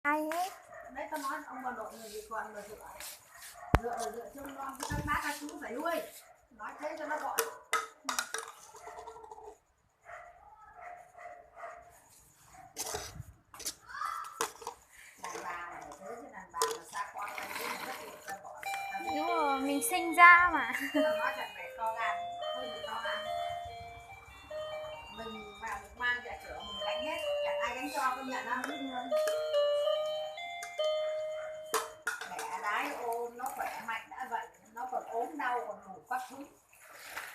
ai hết. Đấy tao nói ông bà nội người gì còn mà dựa chung non các bác các chú phải nuôi, nói thế cho nó gọi. Đàn bà là thế chứ đàn bà là xa con này thế mà rất tuyệt ta bỏ. Đúng rồi, mình sinh ra mà. Tao nói thật mày to gan, hơi bị to gan. Mình mà được mang ra cửa mình gánh hết, chẳng ai gánh cho công nhận không? Mẹ đái ôm nó khỏe mạnh đã vậy, nó còn ốm đau còn đủ các thứ.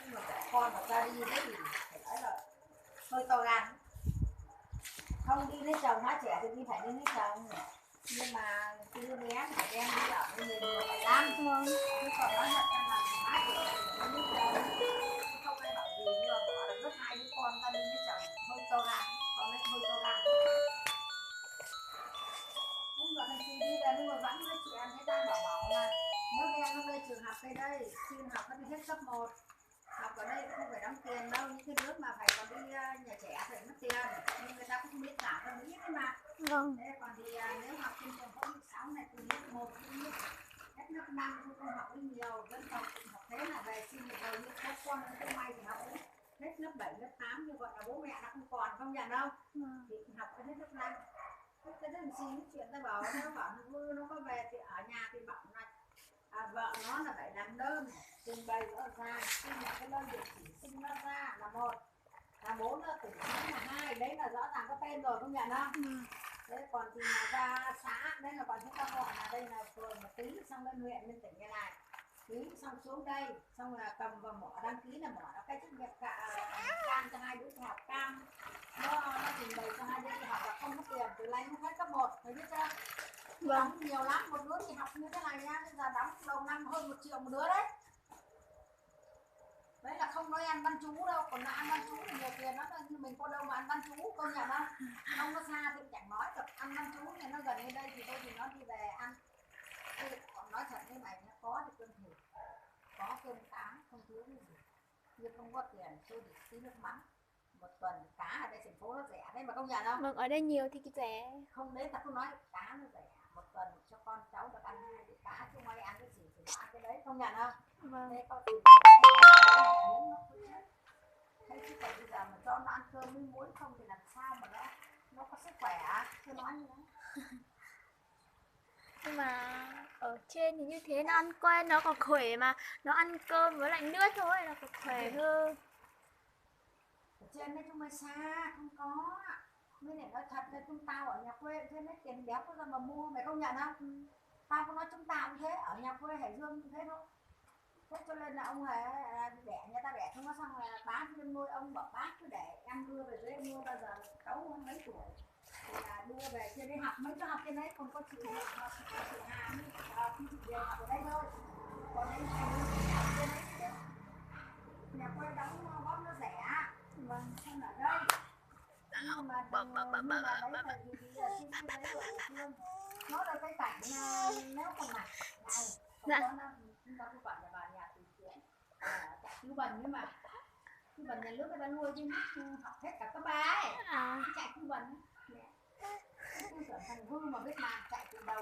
Nhưng mà trẻ con mà ra đi thế thì phải nói là hơi to gan. Không đi lấy chồng má trẻ thì đi phải đi lấy chồng, nhưng mà cái đứa bé phải đem đi ở với mình mà phải lắm. Chứ còn nói thật là má trẻ thì phải lấy chồng, không ai bảo gì, nhưng mà bỏ được rất hai đứa con ra đi lấy chồng hơi to gan, con ấy hơi to gan. Không gọi là chị đi về nhưng mà vẫn nói chuyện, người ta bảo là nếu đem nó đây trường học đây xin học nó đi hết cấp 1, học ở đây không phải đóng tiền đâu, những cái nước mà phải còn đi nhà trẻ phải mất tiền, nhưng người ta cũng không biết cả, ta biết đấy mà. Vâng. Thế còn thì nếu học trên trường phổ thông 6 này từ lớp 1 đến hết lớp 5 không học đến nhiều, vẫn học thế là về xin được rồi, nhưng các con nó không may thì học đến hết lớp 7, lớp 8 như gọi là bố mẹ nó không còn, không nhận đâu, thì học đến hết lớp 5. Cái đừng xin chuyện ta bảo nó bảo nó có về thì ở nhà thì bảo là vợ nó là phải làm đơn trình bày rõ ràng, xin nhận cái đơn địa chỉ sinh nó ra là 1, là 4 là tử là 2, đấy là rõ ràng có tên rồi không nhận không? Thế còn thì là ra xã, đấy là còn chúng ta gọi là đây là phường một tí, xong lên huyện lên tỉnh như này, tí xong xuống đây, xong là cầm vào mỏ đăng ký là mỏ nó cái chức nghiệp cam cho hai đứa đi học cam, nó trình bày cho hai đứa đi học là không có tiền từ lấy nó hết cấp 1, thấy biết chưa? Đóng nhiều lắm, một đứa thì học như thế này nhá, bây giờ đóng đầu năm hơn 1 triệu một đứa đấy. Đấy là không nói ăn ban chú đâu, còn là ăn ban chú thì nhiều tiền lắm, nhưng mình có đâu mà ăn ban chú, công nhận không? Không nó xa thì chẳng nói được, ăn ban chú thì nó gần đến đây thì thôi thì nó đi về ăn. Còn nói thật với mày, nó có thì cơm thịt, có cơm cá, không thiếu gì. Nhưng không có tiền, tôi chỉ tí nước mắm. Một tuần cá ở đây thành phố nó rẻ đấy mà công nhận không? Vâng, ở đây nhiều thì cái rẻ. Không đấy, ta không nói cá nó rẻ, một tuần cho con cháu được ăn 2 đĩa cá, chứ mai ăn cái gì thì ăn cái đấy, không nhận không? Vâng. Thế có gì thế chứ còn bây giờ mà cho nó ăn cơm với muối không thì làm sao mà nó có sức khỏe, cứ nói như thế. Nhưng mà ở trên thì như thế nó ăn quen, nó còn khỏe mà. Nó ăn cơm với lại nước thôi là còn khỏe hơn. Ở trên đấy chúng mày xa, không có. Mới để nói thật là chúng tao ở nhà quê trên đấy tiền béo có ra mà mua, mày công nhận không? Tao có nói chúng tao cũng thế, ở nhà quê Hải Dương cũng thế thôi. Thế cho nên là ông đẻ nhà ta đẻ không có, xong là bác lên nuôi ông bảo bác cứ để em đưa về dưới, mua bao giờ cháu mấy tuổi thì là đưa về trên đấy học, mấy cho học trên đấy, còn có chị Hà chị về học ở đây thôi, còn đây này học trên đấy chứ. Nhà quê đóng góp nó rẻ, vâng, không ở đây. Nhưng mà đấy là vì xin cái giấy của địa phương, nó là cái cảnh nếu còn mặt này không có chúng ta cứ gọi là vào nhà từ thiện chạy cứu bần, nhưng mà cứu bần nhà nước người ta nuôi chứ học hết cả cấp 3 ấy, chạy cứu bần mẹ, cứ tưởng thằng hư mà biết làm chạy từ đầu